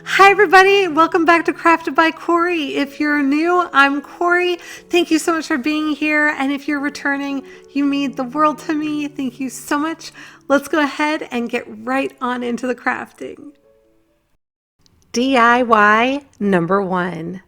Hi everybody, welcome back to Crafted by Corie. If you're new, I'm Corie. Thank you so much for being here, and if you're returning, you mean the world to me. Thank you so much. Let's go ahead and get right on into the crafting. DIY number 1.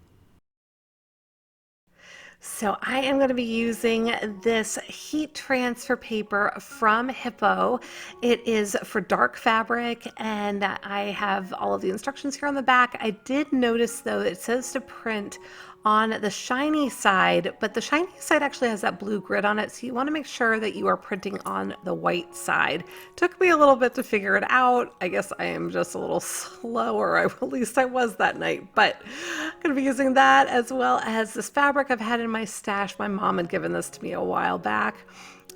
So I am going to be using this heat transfer paper from Hiipoo. It is for dark fabric, and I have all of the instructions here on the back. I did notice though it says to print on the shiny side, but the shiny side actually has that blue grid on it, so you want to make sure that you are printing on the white side. Took me a little bit to figure it out. I guess I am just a little slower, at least I was that night, but I'm going to be using that as well as this fabric I've had in my stash. My mom had given this to me a while back.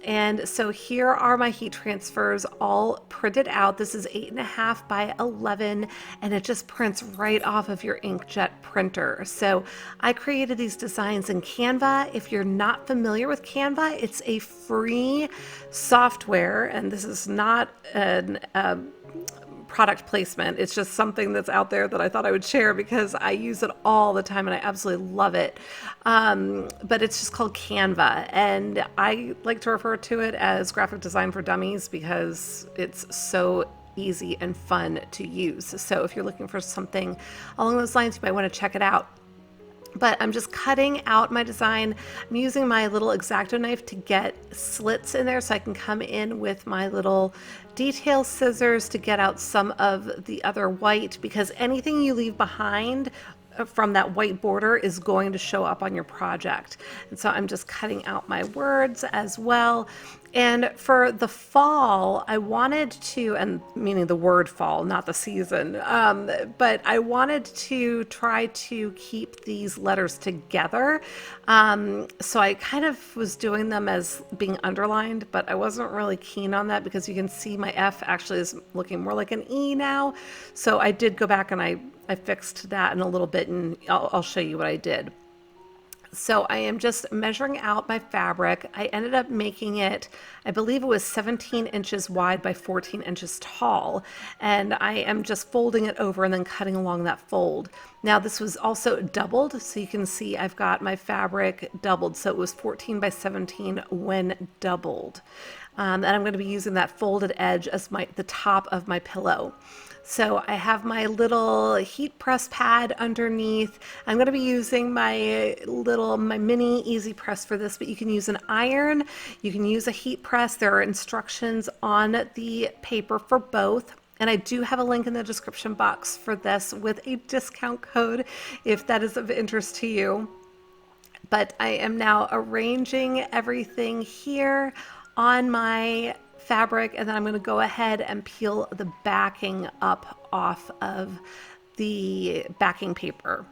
And so here are my heat transfers all printed out. This is 8.5 by 11, and it just prints right off of your inkjet printer. So I created these designs in Canva. If you're not familiar with Canva, it's a free software, and this is not an product placement. It's just something that's out there that I thought I would share because I use it all the time and I absolutely love it. But it's just called Canva, and I like to refer to it as graphic design for dummies because it's so easy and fun to use. So if you're looking for something along those lines, you might want to check it out. But I'm just cutting out my design. I'm using my little X-Acto knife to get slits in there so I can come in with my little detail scissors to get out some of the other white, because anything you leave behind from that white border is going to show up on your project. And so I'm just cutting out my words as well. And for the fall, I wanted to, and meaning the word fall, not the season, but I wanted to try to keep these letters together. So I kind of was doing them as being underlined, but I wasn't really keen on that because you can see my F actually is looking more like an E now. So I did go back and I fixed that in a little bit, and I'll show you what I did. So I am just measuring out my fabric. I ended up making it, I believe it was 17 inches wide by 14 inches tall. And I am just folding it over and then cutting along that fold. Now this was also doubled, so you can see I've got my fabric doubled. So it was 14 by 17 when doubled. And I'm going to be using that folded edge as the top of my pillow. So I have my little heat press pad underneath. I'm going to be using my mini easy press for this, but you can use an iron, you can use a heat press. There are instructions on the paper for both. And I do have a link in the description box for this with a discount code if that is of interest to you. But I am now arranging everything here on my fabric, and then I'm going to go ahead and peel the backing up off of the backing paper.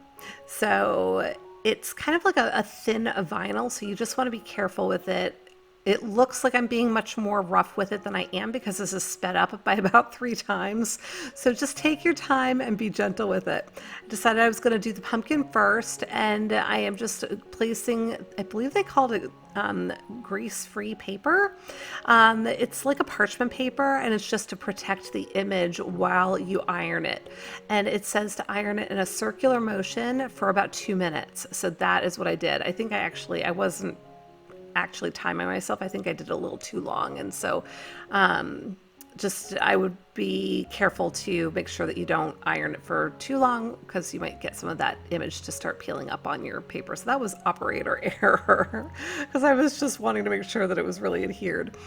So it's kind of like a thin vinyl, so you just want to be careful with it. It looks like I'm being much more rough with it than I am because this is sped up by about 3 times. So just take your time and be gentle with it. I decided I was going to do the pumpkin first, and I am just placing, I believe they called it grease-free paper. It's like a parchment paper, and it's just to protect the image while you iron it. And it says to iron it in a circular motion for about 2 minutes. So that is what I did. I think I wasn't actually timing myself. I think I did a little too long, and so I would be careful to make sure that you don't iron it for too long because you might get some of that image to start peeling up on your paper. So that was operator error because I was just wanting to make sure that it was really adhered.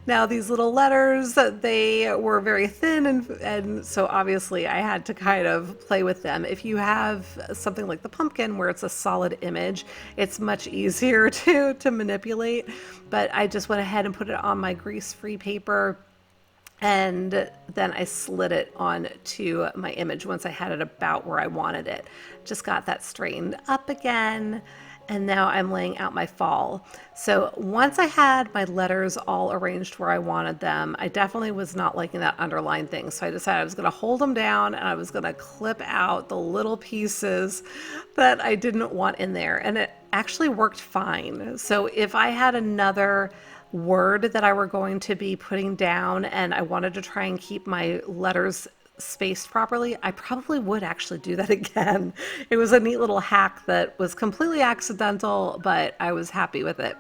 Now these little letters, they were very thin, and so obviously I had to kind of play with them. If you have something like the pumpkin where it's a solid image, it's much easier to manipulate, but I just went ahead and put it on my grease-free paper. And then I slid it onto my image once I had it about where I wanted it. Just got that straightened up again. And now I'm laying out my fall. So once I had my letters all arranged where I wanted them, I definitely was not liking that underline thing. So I decided I was going to hold them down and I was going to clip out the little pieces that I didn't want in there. And it actually worked fine. So if I had another word that I were going to be putting down and I wanted to try and keep my letters spaced properly, I probably would actually do that again. It was a neat little hack that was completely accidental, but I was happy with it.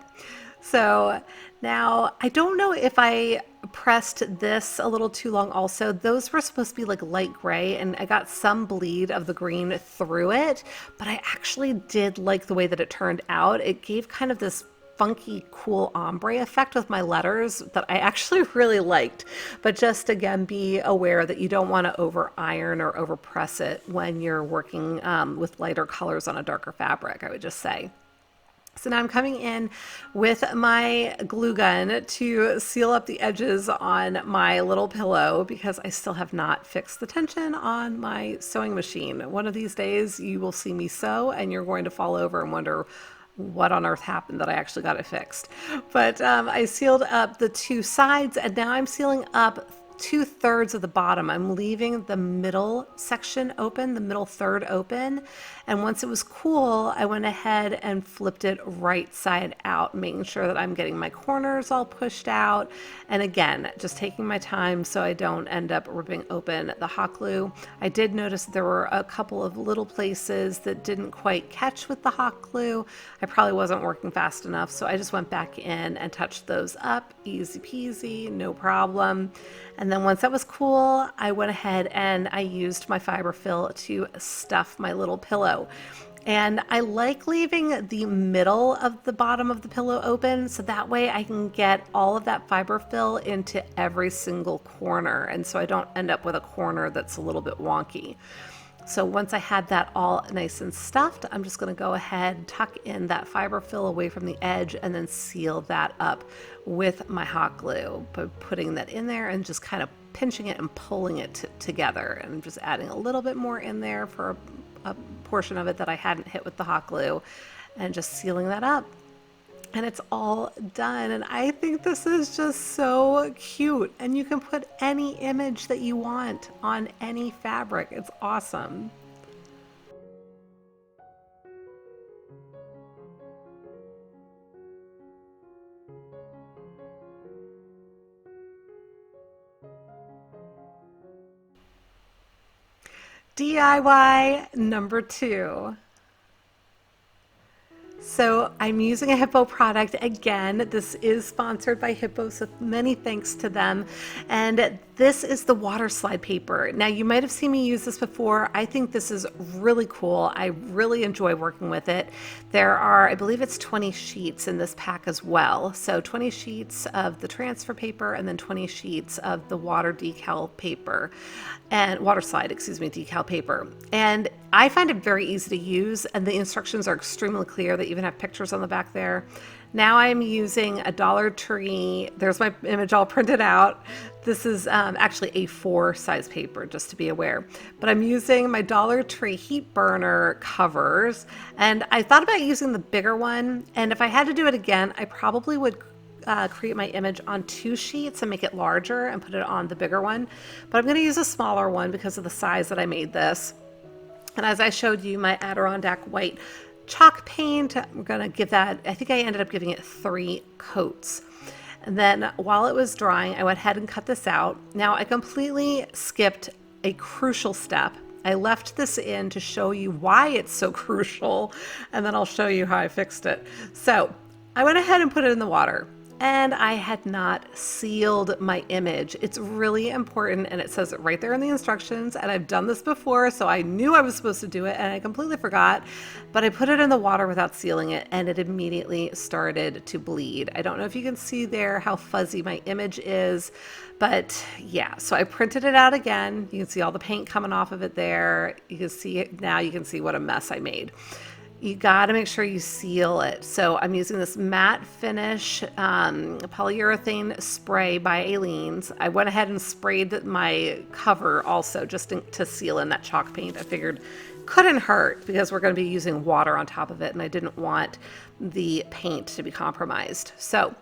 So now I don't know if I pressed this a little too long also. Those were supposed to be like light gray and I got some bleed of the green through it, but I actually did like the way that it turned out. It gave kind of this funky, cool ombre effect with my letters that I actually really liked. But just again, be aware that you don't want to over iron or over press it when you're working with lighter colors on a darker fabric, I would just say. So now I'm coming in with my glue gun to seal up the edges on my little pillow because I still have not fixed the tension on my sewing machine. One of these days you will see me sew and you're going to fall over and wonder what on earth happened that I actually got it fixed. But I sealed up the two sides and now I'm sealing up 2/3 of the bottom. I'm leaving the middle section open, the middle third open. And once it was cool, I went ahead and flipped it right side out, making sure that I'm getting my corners all pushed out. And again, just taking my time so I don't end up ripping open the hot glue. I did notice there were a couple of little places that didn't quite catch with the hot glue. I probably wasn't working fast enough, so I just went back in and touched those up. Easy peasy, no problem. And then once that was cool, I went ahead and I used my fiber fill to stuff my little pillow. And I like leaving the middle of the bottom of the pillow open so that way I can get all of that fiber fill into every single corner. And so I don't end up with a corner that's a little bit wonky. So once I had that all nice and stuffed, I'm just going to go ahead and tuck in that fiber fill away from the edge and then seal that up with my hot glue by putting that in there and just kind of pinching it and pulling it together. And I'm just adding a little bit more in there for a portion of it that I hadn't hit with the hot glue and just sealing that up. And it's all done. And I think this is just so cute. And you can put any image that you want on any fabric. It's awesome. DIY number 2. So I'm using a Hiipoo product again. This is sponsored by Hiipoo, so many thanks to them. And this is the Waterslide paper. Now you might have seen me use this before. I think this is really cool. I really enjoy working with it. There are, I believe it's 20 sheets in this pack as well. So 20 sheets of the transfer paper and then 20 sheets of the water decal paper and Waterslide, excuse me, decal paper. And I find it very easy to use and the instructions are extremely clear. They even have pictures on the back there. Now I'm using a Dollar Tree. There's my image all printed out. This is actually A4 size paper, just to be aware. But I'm using my Dollar Tree heat burner covers. And I thought about using the bigger one. And if I had to do it again, I probably would create my image on 2 sheets and make it larger and put it on the bigger one. But I'm going to use a smaller one because of the size that I made this. And as I showed you, my Adirondack white chalk paint, I'm going to give that, I think I ended up giving it 3 coats. And then while it was drying, I went ahead and cut this out. Now I completely skipped a crucial step. I left this in to show you why it's so crucial, and then I'll show you how I fixed it. So I went ahead and put it in the water. And I had not sealed my image. It's really important, and it says it right there in the instructions, and I've done this before, so I knew I was supposed to do it, and I completely forgot, but I put it in the water without sealing it, and it immediately started to bleed. I don't know if you can see there how fuzzy my image is, but yeah, so I printed it out again. You can see all the paint coming off of it there. You can see it now. You can see what a mess I made. You got to make sure you seal it. So I'm using this matte finish polyurethane spray by Aleene's. I went ahead and sprayed my cover also just to seal in that chalk paint. I figured couldn't hurt because we're going to be using water on top of it and I didn't want the paint to be compromised. So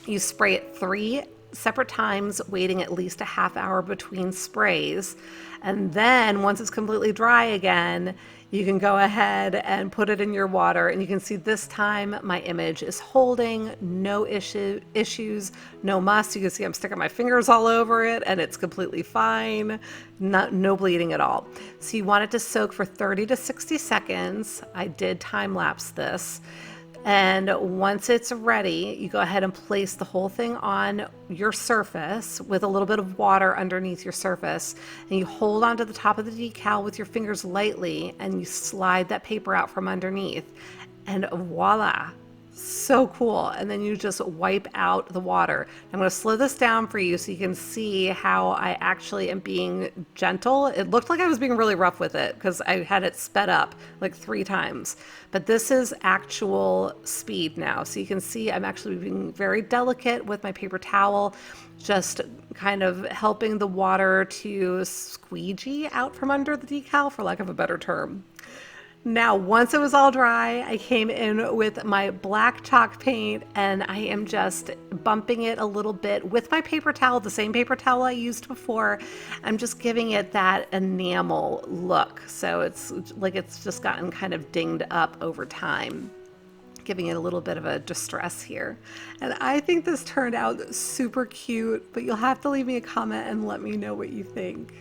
you spray it 3 separate times, waiting at least a half hour between sprays. And then once it's completely dry again, you can go ahead and put it in your water, and you can see this time my image is holding, no issues, no muss. You can see I'm sticking my fingers all over it and it's completely fine, no bleeding at all. So you want it to soak for 30 to 60 seconds. I did time lapse this. And once it's ready, you go ahead and place the whole thing on your surface with a little bit of water underneath your surface. And you hold onto the top of the decal with your fingers lightly, and you slide that paper out from underneath. And voila, so cool. And then you just wipe out the water. I'm going to slow this down for you so you can see how I actually am being gentle. It looked like I was being really rough with it because I had it sped up like 3 times. But this is actual speed now. So you can see I'm actually being very delicate with my paper towel, just kind of helping the water to squeegee out from under the decal, for lack of a better term. Now, once it was all dry, I came in with my black chalk paint, and I am just bumping it a little bit with my paper towel, the same paper towel I used before. I'm just giving it that enamel look. So it's like it's just gotten kind of dinged up over time, giving it a little bit of a distress here. And I think this turned out super cute, but you'll have to leave me a comment and let me know what you think.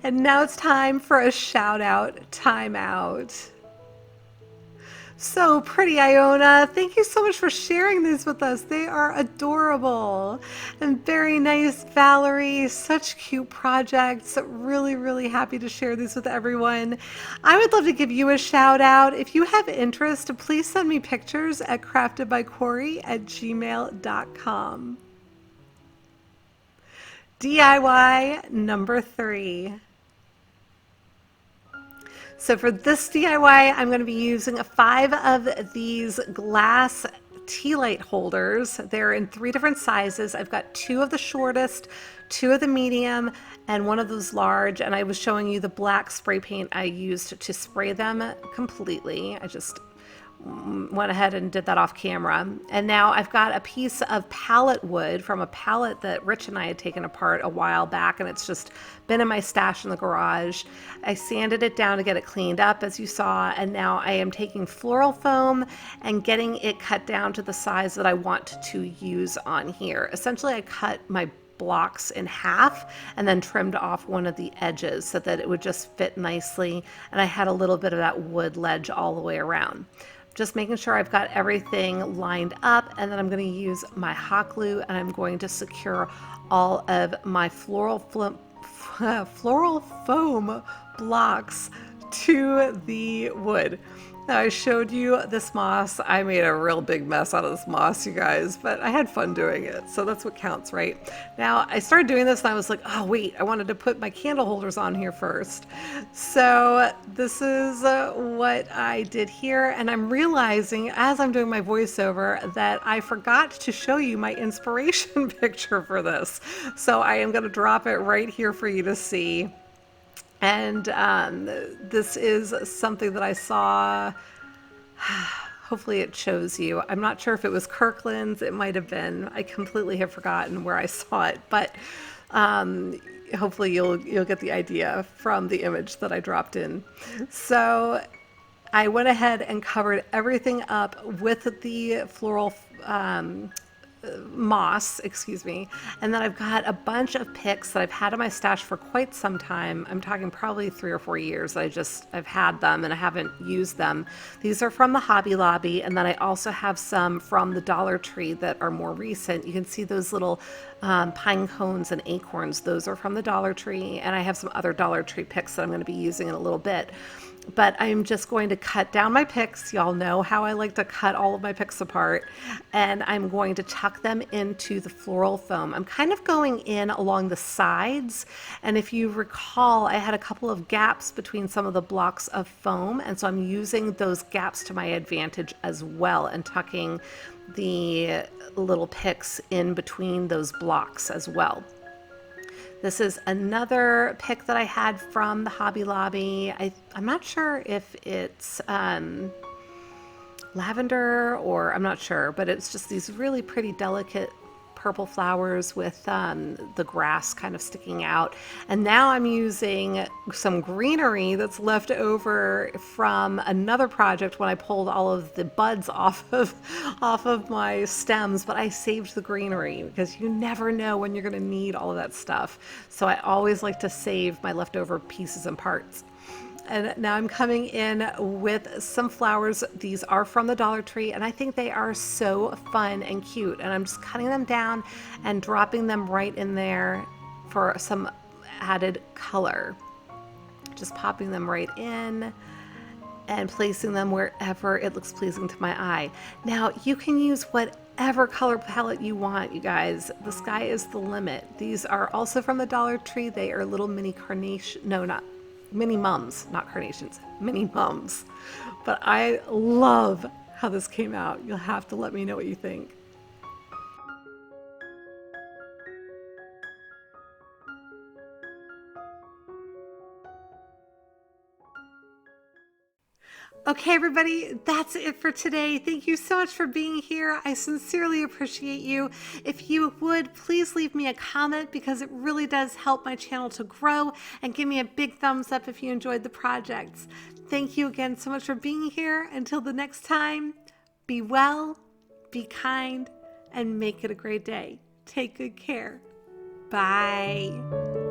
And now it's time for a shout out timeout. So pretty, Iona. Thank you so much for sharing these with us. They are adorable and very nice, Valerie. Such cute projects. Really, really happy to share these with everyone. I would love to give you a shout out. If you have interest, please send me pictures at craftedbycorie@gmail.com. DIY number 3. So for this DIY, I'm going to be using 5 of these glass tea light holders. They're in 3 different sizes. I've got 2 of the shortest, 2 of the medium, and 1 of those large. And I was showing you the black spray paint I used to spray them completely. I just went ahead and did that off camera. And now I've got a piece of pallet wood from a pallet that Rich and I had taken apart a while back, and it's just been in my stash in the garage. I sanded it down to get it cleaned up, as you saw, and now I am taking floral foam and getting it cut down to the size that I want to use on here. Essentially, I cut my blocks in half and then trimmed off one of the edges so that it would just fit nicely, and I had a little bit of that wood ledge all the way around. Just making sure I've got everything lined up, and then I'm going to use my hot glue, and I'm going to secure all of my floral foam blocks to the wood. Now, I showed you this moss. I made a real big mess out of this moss, you guys, but I had fun doing it, so that's what counts, right? Now, I started doing this and I was like, oh wait, I wanted to put my candle holders on here first. So this is what I did here, and I'm realizing as I'm doing my voiceover that I forgot to show you my inspiration picture for this. So I am gonna drop it right here for you to see. And this is something that I saw. Hopefully it shows you. I'm not sure if it was Kirkland's. It might have been. I completely have forgotten where I saw it, but hopefully you'll get the idea from the image that I dropped in. So I went ahead and covered everything up with the floral moss, excuse me, and then I've got a bunch of picks that I've had in my stash for quite some time. I'm talking probably 3 or 4 years. I've had them and I haven't used them. These are from the Hobby Lobby, and then I also have some from the Dollar Tree that are more recent. You can see those little pine cones and acorns. Those are from the Dollar Tree, and I have some other Dollar Tree picks that I'm going to be using in a little bit. but I'm just going to cut down my picks. Y'all know how I like to cut all of my picks apart, and I'm going to tuck them into the floral foam. I'm kind of going in along the sides, and if you recall, I had a couple of gaps between some of the blocks of foam, and so I'm using those gaps to my advantage as well and tucking the little picks in between those blocks as well. This is another pick that I had from the Hobby Lobby. I'm not sure if it's lavender or I'm not sure, but it's just these really pretty delicate purple flowers with the grass kind of sticking out. And now I'm using some greenery that's left over from another project when I pulled all of the buds off of my stems, but I saved the greenery because you never know when you're going to need all of that stuff. So I always like to save my leftover pieces and parts. And now I'm coming in with some flowers. These are from the Dollar Tree, and I think they are so fun and cute. And I'm just cutting them down and dropping them right in there for some added color. Just popping them right in and placing them wherever it looks pleasing to my eye. Now, you can use whatever color palette you want, you guys. The sky is the limit. These are also from the Dollar Tree. They are little mini carnation, no, not mini mums, not carnations, mini mums. But I love how this came out. You'll have to let me know what you think. Okay, everybody, that's it for today. Thank you so much for being here. I sincerely appreciate you. If you would, please leave me a comment because it really does help my channel to grow, and give me a big thumbs up if you enjoyed the projects. Thank you again so much for being here. Until the next time, be well, be kind, and make it a great day. Take good care. Bye.